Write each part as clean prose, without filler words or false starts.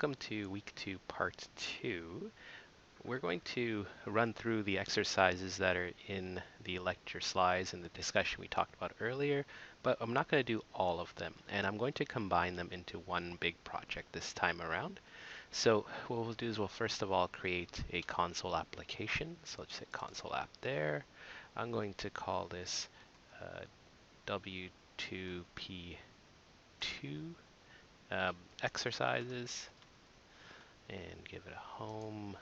welcome to week 2, part 2. We're going to run through the exercises that are in the lecture slides and the discussion we talked about earlier, but I'm not going to do all of them, and I'm going to combine them into one big project this time around. So what we'll do is we'll first of all create a console application. So let's say console app there. I'm going to call this W2P2 exercises and give it a home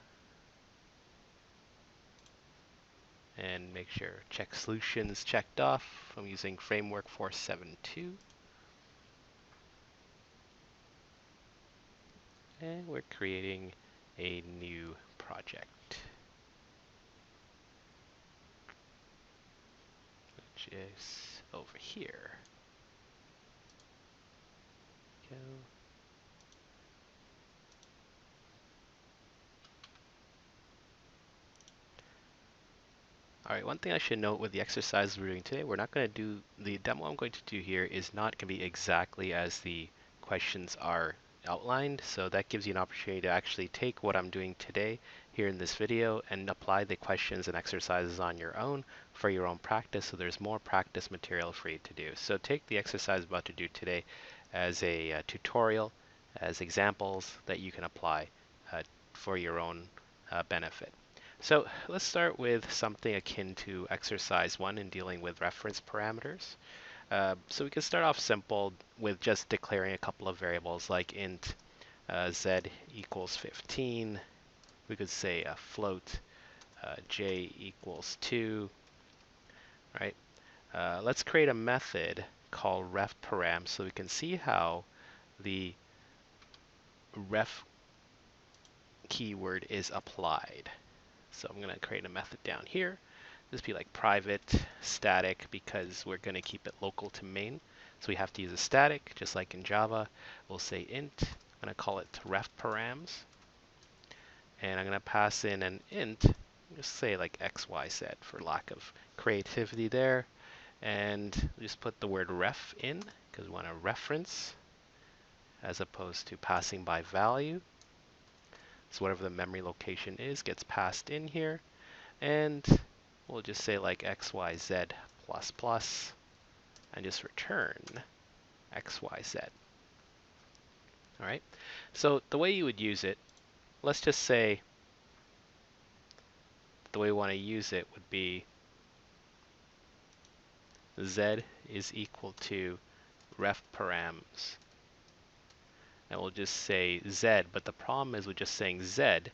and make sure check solutions checked off. I'm using framework 472 and we're creating a new project, which is over here. Go. Alright, one thing I should note with the exercises we're doing today, we're not going to do, the demo I'm going to do here is not going to be exactly as the questions are outlined, so that gives you an opportunity to actually take what I'm doing today here in this video and apply the questions and exercises on your own for your own practice, so there's more practice material for you to do. So take the exercise I'm about to do today as a tutorial, as examples that you can apply for your own benefit. So let's start with something akin to exercise 1 in dealing with reference parameters. So we can start off simple with just declaring a couple of variables like int z equals 15. We could say a float j equals 2. Right? Let's create a method called refparam so we can see how the ref keyword is applied. So I'm going to create a method down here. This be like private static because we're going to keep it local to main. So we have to use a static just like in Java. We'll say int. I'm going to call it refparams. And I'm going to pass in an int. Just say like XYZ for lack of creativity there. And just put the word ref in because we want to reference as opposed to passing by value. So whatever the memory location is gets passed in here. And we'll just say like XYZ plus plus and just return XYZ. All right. So the way you would use it, let's just say the way we want to use it would be Z is equal to refparams. And we'll just say Z, but the problem is with just saying Z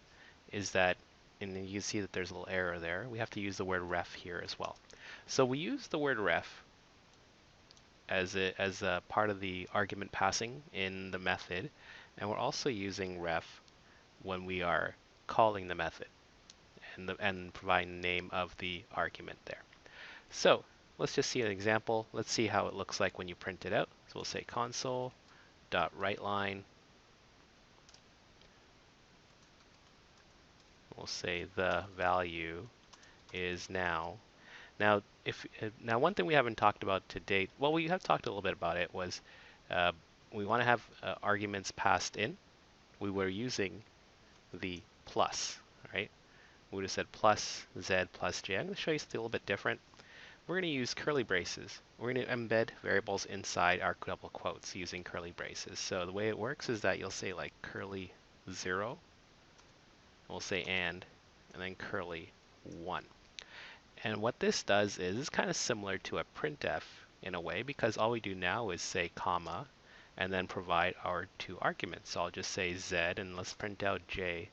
is that, and you see that there's a little error there, we have to use the word ref here as well. So we use the word ref as a part of the argument passing in the method, and we're also using ref when we are calling the method and providing the name of the argument there. So let's just see an example. Let's see how it looks like when you print it out. So we'll say console.writeLine. We'll say the value is now. Now, now one thing we haven't talked about to date, well, we have talked a little bit about it, was we want to have arguments passed in. We were using the plus, right? We would have said plus z plus j. I'm going to show you something a little bit different. We're going to use curly braces. We're going to embed variables inside our double quotes using curly braces. So the way it works is that you'll say like curly 0, we'll say and then curly 1. And what this does is it's kind of similar to a printf in a way, because all we do now is say comma and then provide our two arguments. So I'll just say z and let's print out j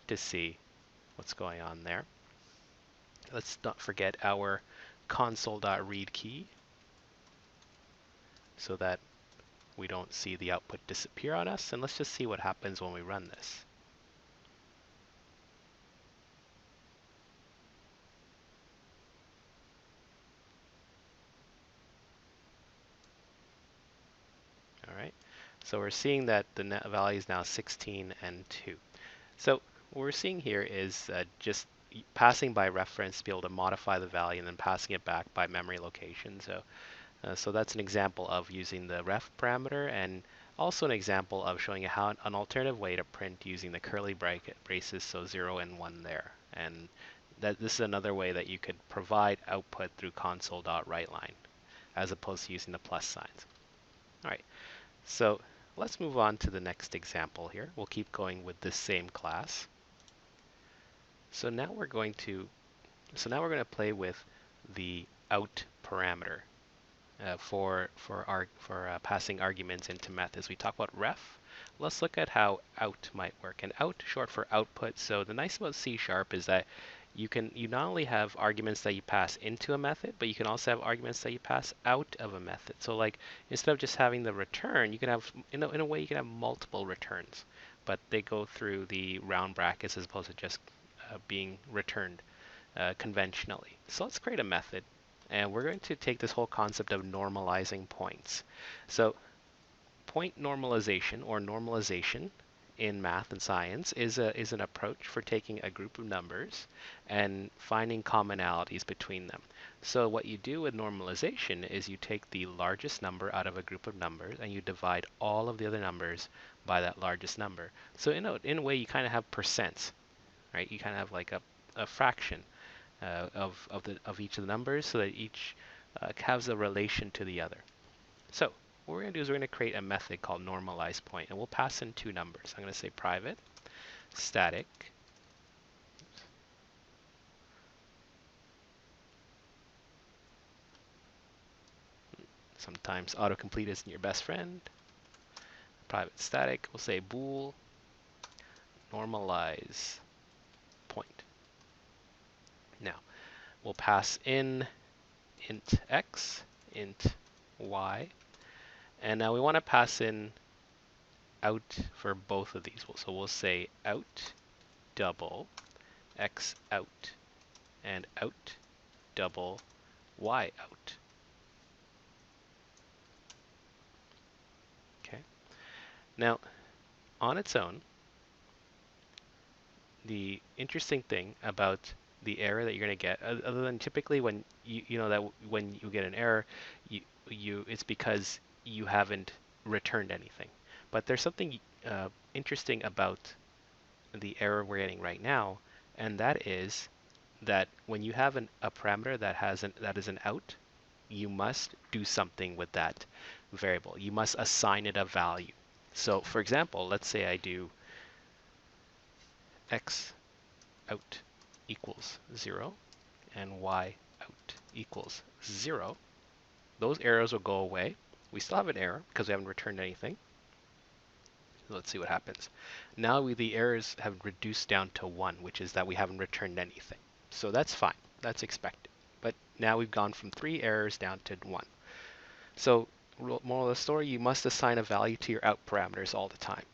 to see what's going on there. Let's not forget our console.read key so that we don't see the output disappear on us. And let's just see what happens when we run this. All right, so we're seeing that the net value is now 16 and 2. So what we're seeing here is just passing by reference to be able to modify the value and then passing it back by memory location. So that's an example of using the ref parameter and Also an example of showing you how an alternative way to print using the curly braces, so 0 and 1 there. And this is another way that you could provide output through console.writeLine as opposed to using the plus signs. All right, so let's move on to the next example here. We'll keep going with this same class. So now we're going to play with the out parameter for passing arguments into methods. We talk about ref. Let's look at how out might work. And out, short for output. So the nice about C# is that you not only have arguments that you pass into a method, but you can also have arguments that you pass out of a method. So like instead of just having the return, you can have in a way you can have multiple returns, but they go through the round brackets as opposed to just being returned conventionally. So let's create a method, and we're going to take this whole concept of normalizing points. So point normalization or normalization in math and science is an approach for taking a group of numbers and finding commonalities between them. So what you do with normalization is you take the largest number out of a group of numbers and you divide all of the other numbers by that largest number. So in a way you kind of have percents, right? You kind of have like a fraction of each of the numbers so that each has a relation to the other. So what we're going to do is we're going to create a method called normalize point, and we'll pass in two numbers. I'm going to say private static sometimes autocomplete isn't your best friend. Private static, we'll say bool normalize point. Now we'll pass in int x, int y, and now we want to pass in out for both of these. So we'll say out double x out and out double y out. Okay. Now, on its own, the interesting thing about the error that you're going to get, other than typically when you know that when you get an error, it's because you haven't returned anything. But there's something interesting about the error we're getting right now, and that is that when you have a parameter that is an out, you must do something with that variable. You must assign it a value. So for example, let's say I do x out equals 0 and y out equals 0. Those errors will go away. We still have an error because we haven't returned anything. Let's see what happens. Now the errors have reduced down to 1, which is that we haven't returned anything. So that's fine. That's expected. But now we've gone from 3 errors down to 1. So moral of the story, you must assign a value to your out parameters all the time.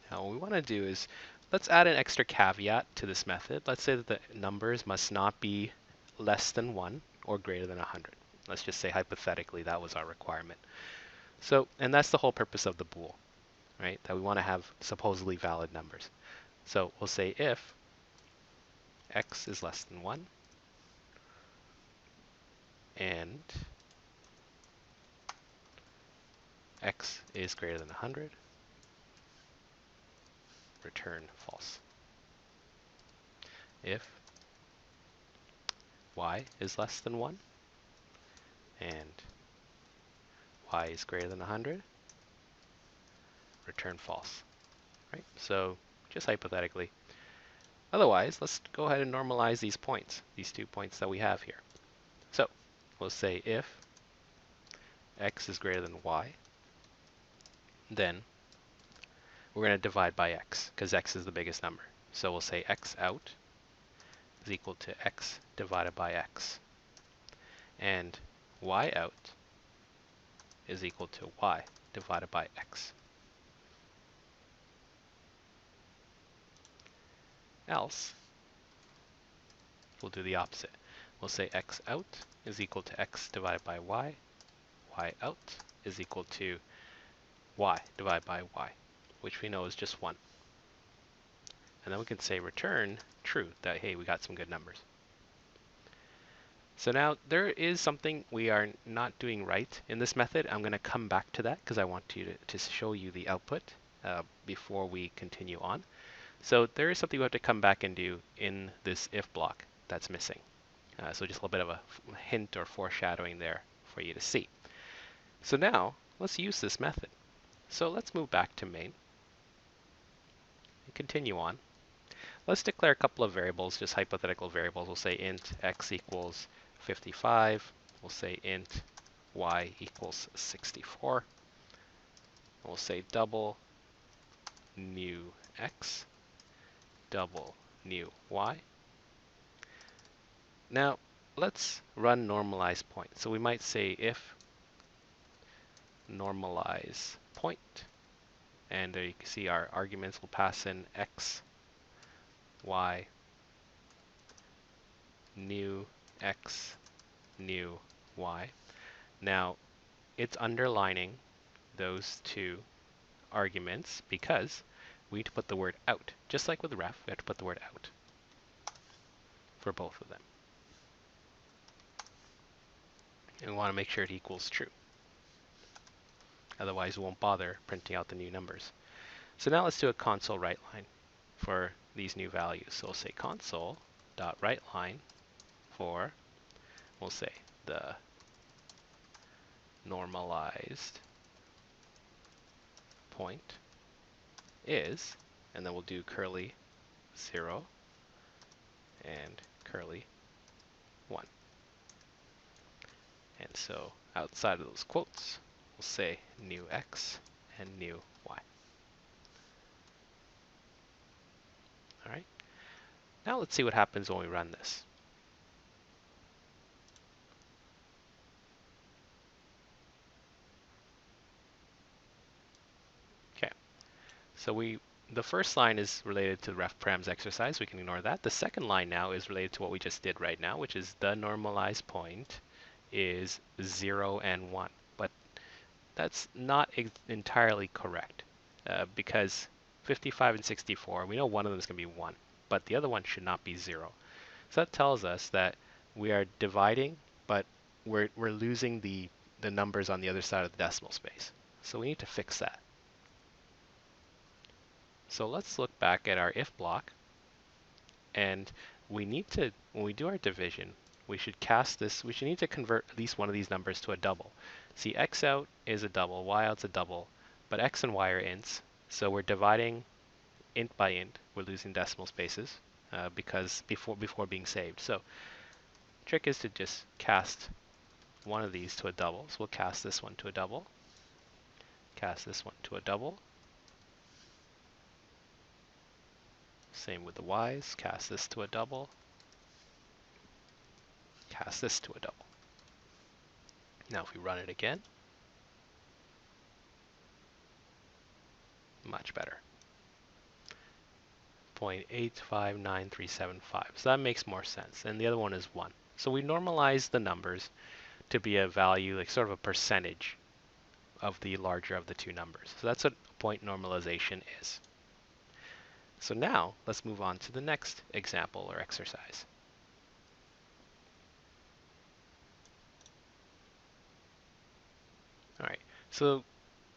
Now what we want to do is let's add an extra caveat to this method. Let's say that the numbers must not be less than 1 or greater than 100. Let's just say hypothetically that was our requirement. So, and that's the whole purpose of the bool, right? That we want to have supposedly valid numbers. So we'll say if x is less than 1 and x is greater than 100, return false. If y is less than 1 and y is greater than 100, return false, right? So just hypothetically. Otherwise, let's go ahead and normalize these points, these 2 points that we have here. So we'll say if x is greater than y, then we're going to divide by x because x is the biggest number. So we'll say x out is equal to x divided by x. And y out is equal to y divided by x. Else, we'll do the opposite. We'll say x out is equal to x divided by y. Y out is equal to y divided by y, which we know is just 1. And then we can say return true, that hey, we got some good numbers. So now there is something we are not doing right in this method. I'm going to come back to that because I want to show you the output before we continue on. So there is something we have to come back and do in this if block that's missing. So just a little bit of a hint or foreshadowing there for you to see. So now let's use this method. So let's move back to main and continue on. Let's declare a couple of variables, just hypothetical variables. We'll say int x equals 55. We'll say int y equals 64. We'll say double new x, double new y. Now let's run normalize point. So we might say if normalize point, and there you can see our arguments will pass in x, y, new x, new y. Now it's underlining those two arguments because we need to put the word out. Just like with ref, we have to put the word out for both of them. And we want to make sure it equals true. Otherwise, we won't bother printing out the new numbers. So now let's do a console writeline for these new values. So we'll say console.writeline for, we'll say the normalized point is, and then we'll do curly 0 and curly 1. And so outside of those quotes, we'll say new x and new y. All right. Now let's see what happens when we run this. Okay. So the first line is related to the ref params exercise. We can ignore that. The second line now is related to what we just did right now, which is the normalized point is 0 and 1. But that's not entirely correct because 55 and 64, we know one of them is going to be 1, but the other one should not be 0. So that tells us that we are dividing, but we're losing the numbers on the other side of the decimal space. So we need to fix that. So let's look back at our if block, and we need to, when we do our division, we should cast this, we should need to convert at least one of these numbers to a double. See, x out is a double, y out's a double, but x and y are ints, so we're dividing int by int. We're losing decimal spaces because before being saved. So trick is to just cast one of these to a double. So we'll cast this one to a double, cast this one to a double. Same with the y's, cast this to a double, cast this to a double. Now if we run it again, much better. 0.859375. So that makes more sense. And the other one is 1. So we normalize the numbers to be a value, like sort of a percentage of the larger of the two numbers. So that's what point normalization is. So now let's move on to the next example or exercise. All right, so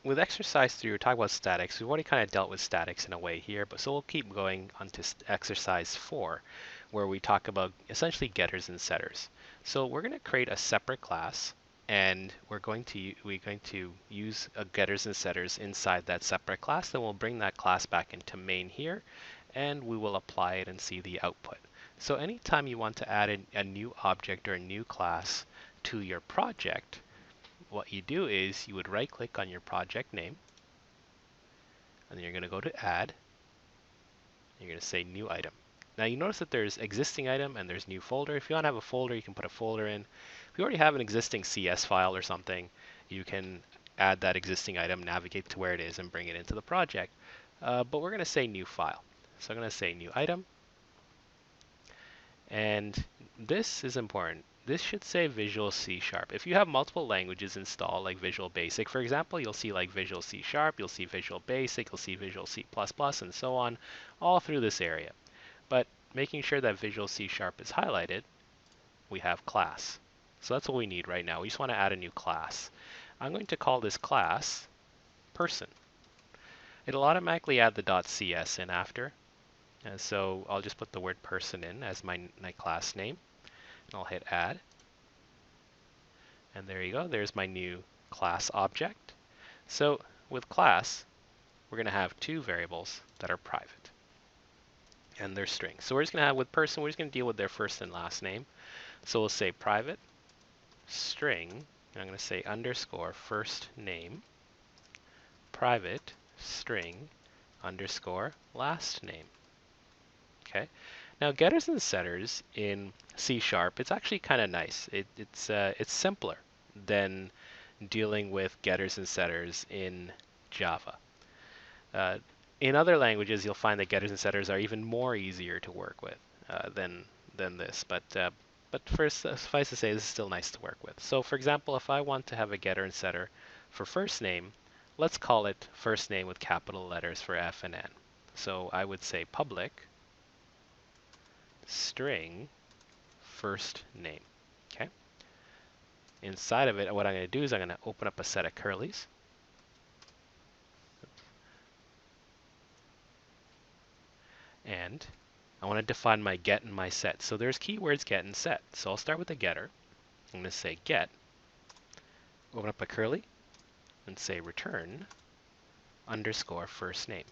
with exercise 3, we're talking about statics. We've already kind of dealt with statics in a way here, but so we'll keep going on to exercise 4, where we talk about essentially getters and setters. So we're going to create a separate class, and we're going to use getters and setters inside that separate class. Then we'll bring that class back into main here, and we will apply it and see the output. So anytime you want to add a new object or a new class to your project, what you do is you would right click on your project name, and then you're going to go to add. You're going to say new item. Now you notice that there's existing item and there's new folder. If you want to have a folder, you can put a folder in. If you already have an existing CS file or something, you can add that existing item, navigate to where it is, and bring it into the project. But we're going to say new file. So I'm going to say new item. And this is important. This should say Visual C#. If you have multiple languages installed, like Visual Basic, for example, you'll see like Visual C#, you'll see Visual Basic, you'll see Visual C++, and so on, all through this area. But making sure that Visual C# is highlighted we have class. So that's what we need right now. We just want to add a new class. I'm going to call this class person. It'll automatically add the .cs in after. And so I'll just put the word person in as my class name. And I'll hit add. And there you go. There's my new class object. So with class, we're going to have two variables that are private. And they're strings. So we're just going to have with person, we're just going to deal with their first and last name. So we'll say private string, and I'm going to say underscore first name, private string underscore last name. Okay. Now getters and setters in C#, it's actually kind of nice. It's simpler than dealing with getters and setters in Java. In other languages, you'll find that getters and setters are even more easier to work with than this. But first, suffice to say, this is still nice to work with. So for example, if I want to have a getter and setter for first name, let's call it first name with capital letters for F and N. So I would say public string first name. Okay. Inside of it, what I'm going to do is I'm going to open up a set of curlies. And I want to define my get and my set. So there's keywords get and set. So I'll start with the getter. I'm going to say get, open up a curly, and say return underscore first name.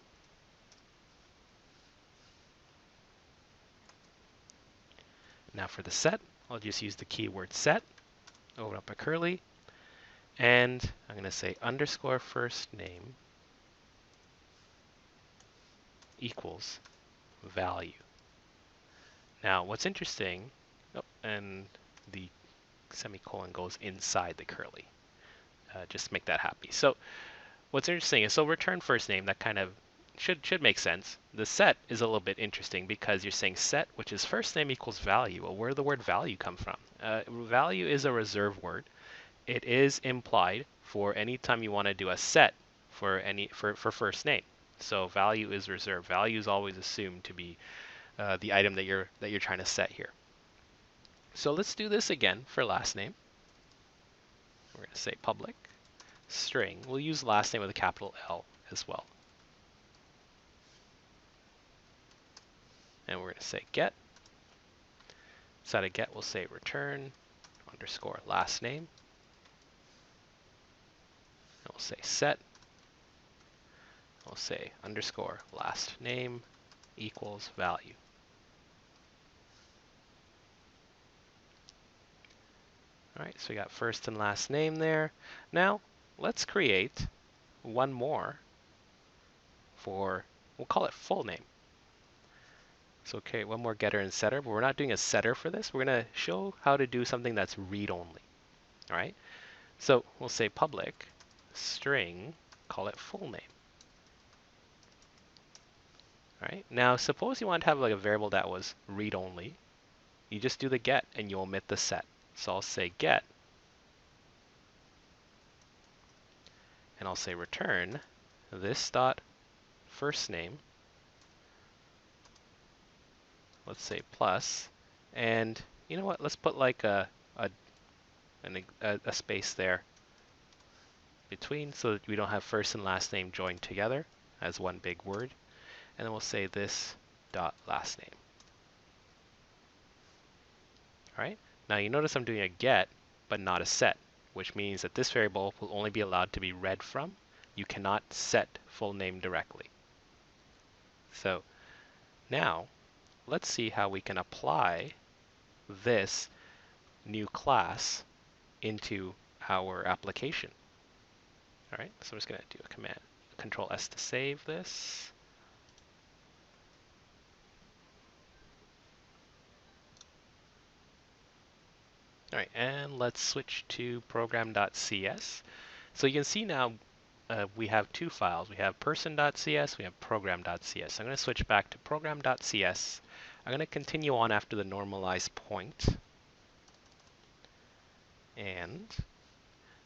Now for the set, I'll just use the keyword set, open up a curly, and I'm going to say underscore first name equals value. Now what's interesting, and the semicolon goes inside the curly. Just to make that happy. So what's interesting is, so return first name, that kind of should make sense. The set is a little bit interesting because you're saying set, which is first name equals value. Well, where did the word value come from? Value is a reserved word. It is implied for any time you want to do a set for first name. So value is reserved. Value is always assumed to be the item that you're trying to set here. So let's do this again for last name. We're going to say public string. We'll use last name with a capital L as well. And we're going to say get. Inside of get, we'll say return underscore last name. And we'll say set. We'll say underscore last name equals value. All right, so we got first and last name there. Now, let's create one more for, we'll call it full name. So okay, one more getter and setter, but we're not doing a setter for this. We're going to show how to do something that's read-only. All right, so we'll say public string, call it full name. All right, now suppose you want to have like a variable that was read-only. You just do the get and you omit the set. So I'll say get, and I'll say return this dot first name, let's say plus, and you know what, let's put like a space there between so that we don't have first and last name joined together as one big word, and then we'll say this dot last name. All right, now you notice I'm doing a get but not a set, which means that this variable will only be allowed to be read from. You cannot set full name directly. So now let's see how we can apply this new class into our application. All right, so I'm just going to do a command, Control S to save this. All right, and let's switch to program.cs. So you can see now we have two files. We have person.cs, we have program.cs. I'm going to switch back to program.cs. I'm going to continue on after the normalized point. And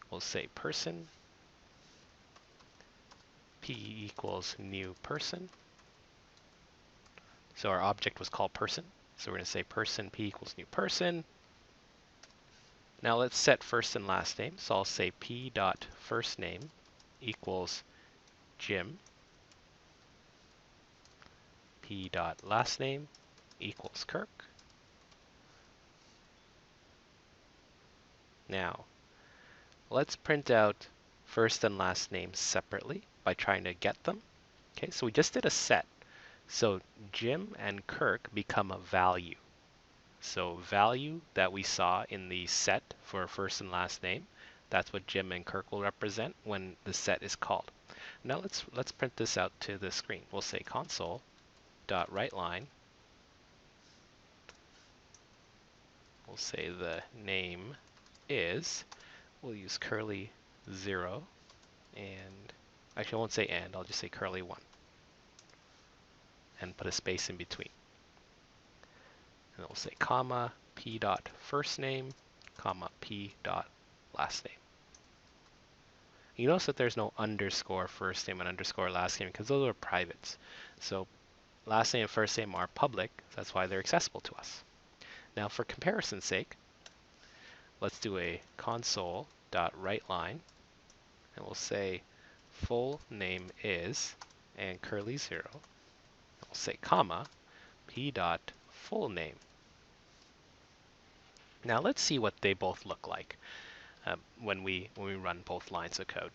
we'll say person, p equals new person. So our object was called person. So we're going to say person p equals new person. Now let's set first and last name. So I'll say p dot first name equals Jim. P dot last name equals Kirk. Now let's print out first and last name separately by trying to get them. Okay, so we just did a set. So Jim and Kirk become a value. So value that we saw in the set for first and last name, that's what Jim and Kirk will represent when the set is called. Now let's print this out to the screen. We'll say console.writeLine. We'll say the name is, we'll use curly 0, and actually I won't say and, I'll just say curly 1 and put a space in between. And we'll say comma p dot first name, comma p dot last name. You notice that there's no underscore first name and underscore last name because those are privates. So last name and first name are public, so that's why they're accessible to us. Now for comparison's sake, let's do a console.writeLine, and we'll say full name is, and curly 0. We'll say comma p dot full name. Now let's see what they both look like when we run both lines of code.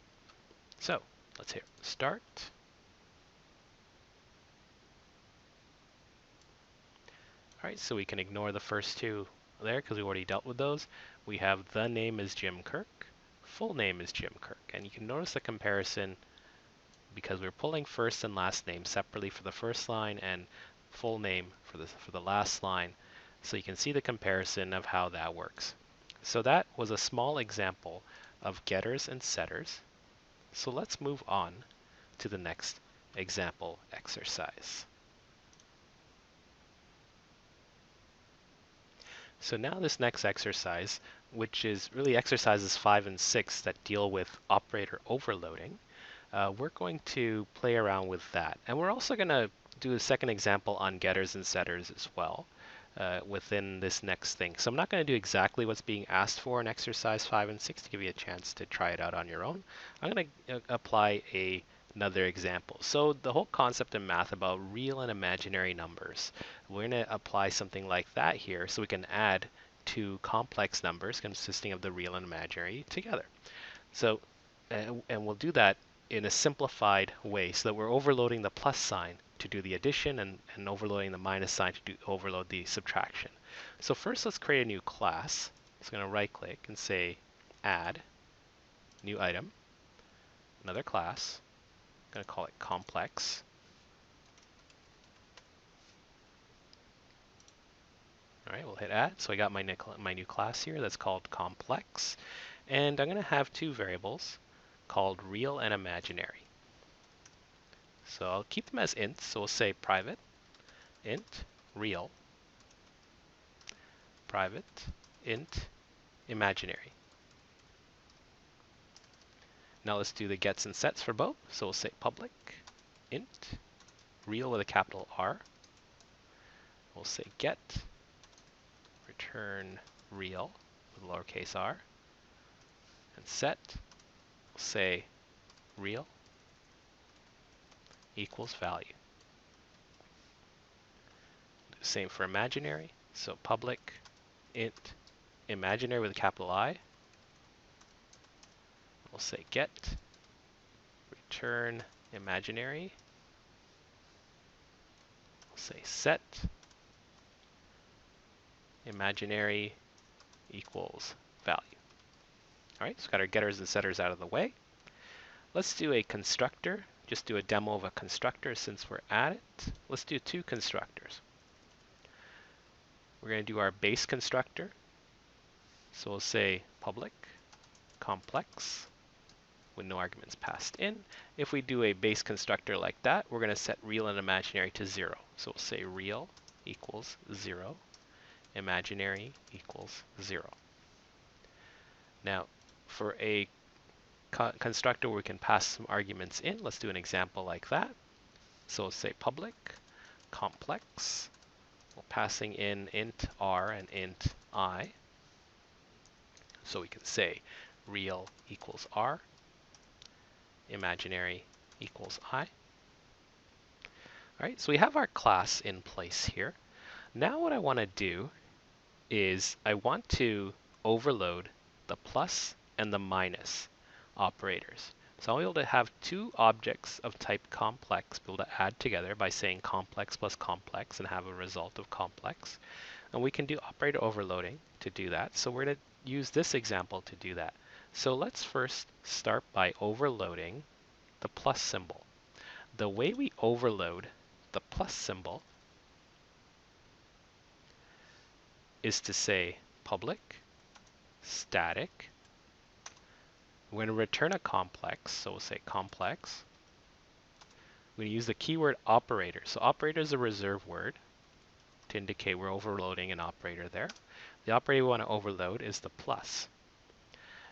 So let's hit start. All right, so we can ignore the first two there because we already dealt with those. We have the name is Jim Kirk, full name is Jim Kirk, and you can notice the comparison because we're pulling first and last name separately for the first line and full name for the last line. So you can see the comparison of how that works. So that was a small example of getters and setters. So let's move on to the next example exercise. So now this next exercise, which is really exercises 5 and 6 that deal with operator overloading, we're going to play around with that. And we're also going to do a second example on getters and setters as well within this next thing. So I'm not going to do exactly what's being asked for in exercise 5 and 6 to give you a chance to try it out on your own. I'm going to apply another example. So the whole concept in math about real and imaginary numbers, we're going to apply something like that here so we can add two complex numbers consisting of the real and imaginary together. So, and we'll do that in a simplified way so that we're overloading the plus sign to do the addition and overloading the minus sign to overload the subtraction. So first let's create a new class. So I'm going to right click and say add new item, another class. I'm going to call it complex. All right, we'll hit add. So I got my new class here that's called complex. And I'm going to have two variables called real and imaginary. So I'll keep them as ints. So we'll say private int real, private int imaginary. Now let's do the gets and sets for both. So we'll say public int real with a capital R. We'll say get return real with lowercase r. And set, we'll say real equals value. Do the same for imaginary. So public int imaginary with a capital I. We'll say get return imaginary. We'll say set imaginary equals value. All right, so we've got our getters and setters out of the way. Let's do a constructor. Just do a demo of a constructor since we're at it. Let's do two constructors. We're going to do our base constructor. So we'll say public complex with no arguments passed in. If we do a base constructor like that, we're going to set real and imaginary to 0. So we'll say real equals 0, imaginary equals 0. Now, for a constructor where we can pass some arguments in, let's do an example like that. So we'll say public complex. We're passing in int r and int I. So we can say real equals R, imaginary equals I. All right, so we have our class in place here. Now what I want to do is I want to overload the plus and the minus operators. So I'll be able to have two objects of type complex be able to add together by saying complex plus complex and have a result of complex. And we can do operator overloading to do that. So we're going to use this example to do that. So let's first start by overloading the plus symbol. The way we overload the plus symbol is to say public static. We're going to return a complex, so we'll say complex. We're going to use the keyword operator. So operator is a reserve word to indicate we're overloading an operator there. The operator we want to overload is the plus.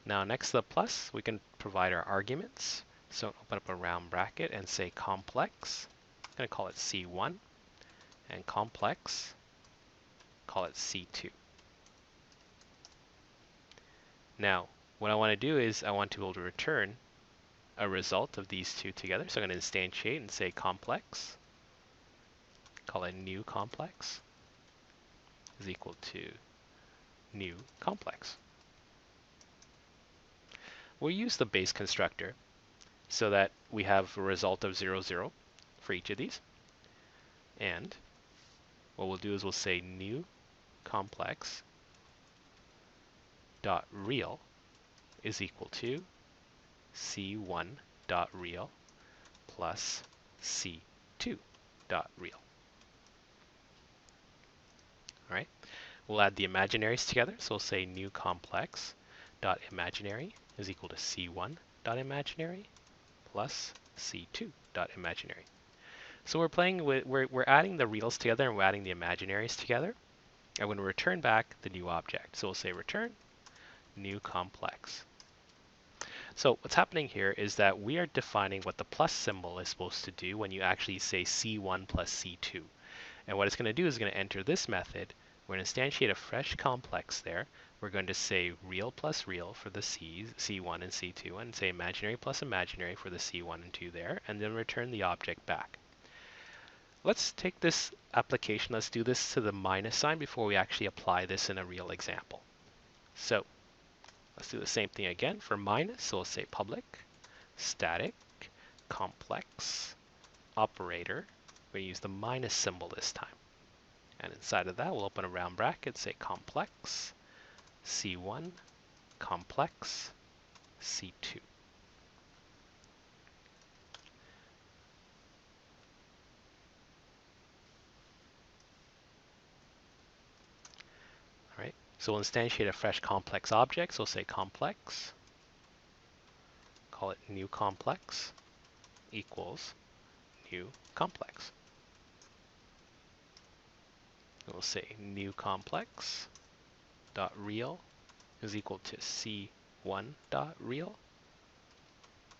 Now next to the plus, we can provide our arguments. So open up a round bracket and say complex. I'm going to call it C1. And complex, call it C2. Now, what I want to do is I want to be able to return a result of these two together. So I'm going to instantiate and say complex, call it new complex, is equal to new complex. We'll use the base constructor so that we have a result of 0, 0 for each of these. And what we'll do is we'll say new complex dot real is equal to C1 dot real plus C2 dot real. All right. We'll add the imaginaries together. So we'll say new complex dot imaginary is equal to C1 dot imaginary plus C2 dot imaginary. So we're playing with, we're adding the reals together and we're adding the imaginaries together. And we're going to return back the new object. So we'll say return new complex. So what's happening here is that we are defining what the plus symbol is supposed to do when you actually say C1 plus C2. And what it's going to do is going to enter this method. We're going to instantiate a fresh complex there. We're going to say real plus real for the C1 and C2, and say imaginary plus imaginary for the C1 and 2 there, and then return the object back. Let's take this application, let's do this to the minus sign before we actually apply this in a real example. So let's do the same thing again for minus. So we'll say public static complex operator. We're going to use the minus symbol this time. And inside of that, we'll open a round bracket, say complex C1 complex C2. All right, so we'll instantiate a fresh complex object. So we'll say complex, call it new complex equals new complex. And we'll say new complex dot real is equal to C1 dot real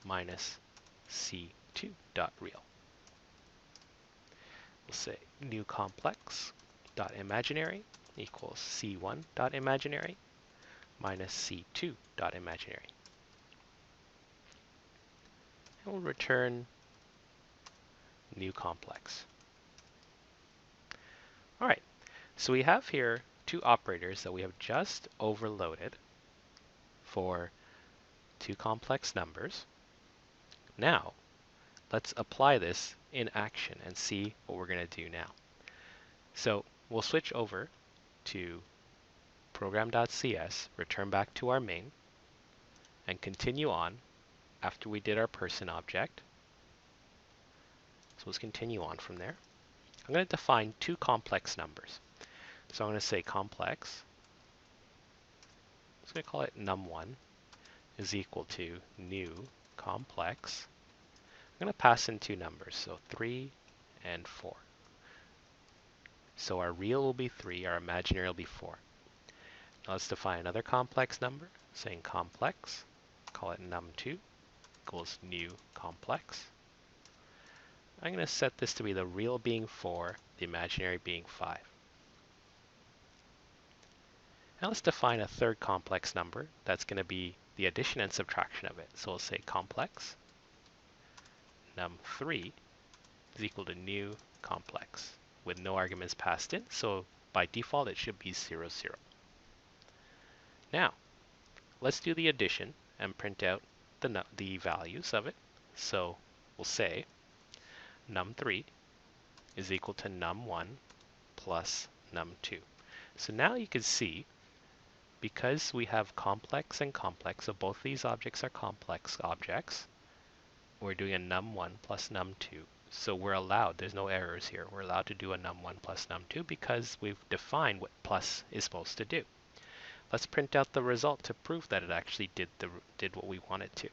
minus C2 dot real. We'll say new complex dot imaginary equals C1 dot imaginary minus C2 dot imaginary. And we'll return new complex. All right, so we have here two operators that we have just overloaded for two complex numbers. Now, let's apply this in action and see what we're going to do now. So we'll switch over to program.cs, return back to our main, and continue on after we did our person object. So let's continue on from there. I'm going to define two complex numbers. So I'm going to say complex. I'm going to call it num1 is equal to new complex. I'm going to pass in two numbers, so 3 and 4. So our real will be 3, our imaginary will be 4. Now let's define another complex number, saying complex, call it num2 equals new complex. I'm going to set this to be the real being 4, the imaginary being 5. Now let's define a third complex number that's going to be the addition and subtraction of it. So we'll say complex num3 is equal to new complex with no arguments passed in. So by default, it should be 0, 0. Now, let's do the addition and print out the values of it. So we'll say num3 is equal to num1 plus num2. So now you can see, because we have complex and complex, so both these objects are complex objects, we're doing a num1 plus num2. So we're allowed, there's no errors here, we're allowed to do a num1 plus num2 because we've defined what plus is supposed to do. Let's print out the result to prove that it actually did what we want it to.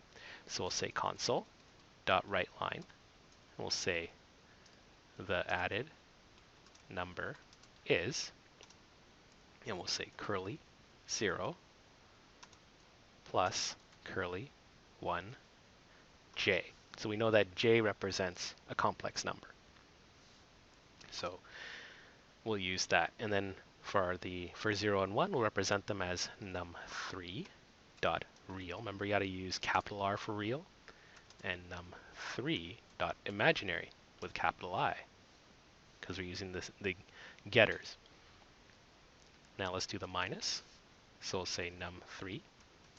So we'll say console.writeLine, and we'll say the added number is, and we'll say curly 0 plus curly 1 j. So we know that j represents a complex number. So we'll use that. And then for 0 and 1, we'll represent them as num3 dot real. Remember, you got to use capital R for real, and num3 dot imaginary with capital I, because we're using the getters. Now let's do the minus. So we'll say num3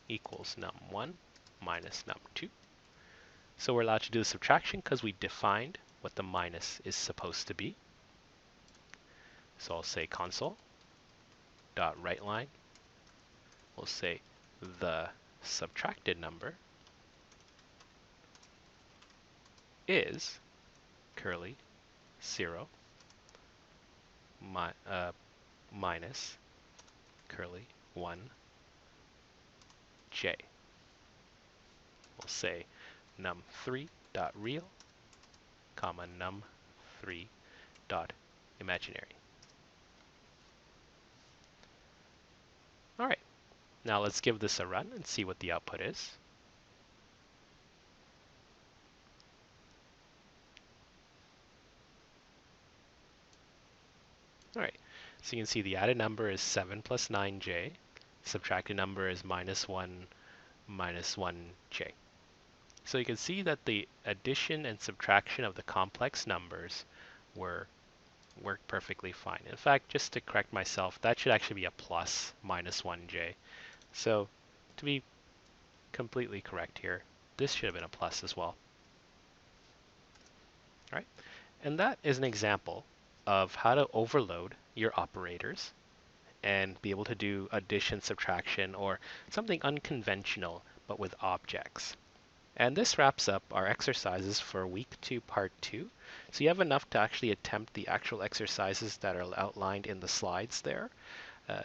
equals num1 minus num2. So we're allowed to do the subtraction because we defined what the minus is supposed to be. So I'll say console.writeLine. We'll say the subtracted number is curly 0 minus curly 1 j. We'll say num3 dot real comma num3 dot imaginary. All right, now let's give this a run and see what the output is. All right, so you can see the added number is 7 plus 9j. Subtracted number is minus 1 minus 1j. So you can see that the addition and subtraction of the complex numbers worked perfectly fine. In fact, just to correct myself, that should actually be a plus minus 1j. So to be completely correct here, this should have been a plus as well. All right, and that is an example of how to overload your operators and be able to do addition, subtraction, or something unconventional, but with objects. And this wraps up our exercises for week 2, part 2. So you have enough to actually attempt the actual exercises that are outlined in the slides there,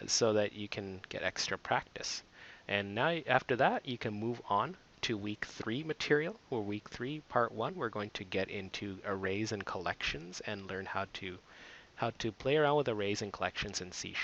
so that you can get extra practice. And now after that, you can move on to week 3 material, or week 3, part 1, we're going to get into arrays and collections and learn how to play around with arrays and collections in C#.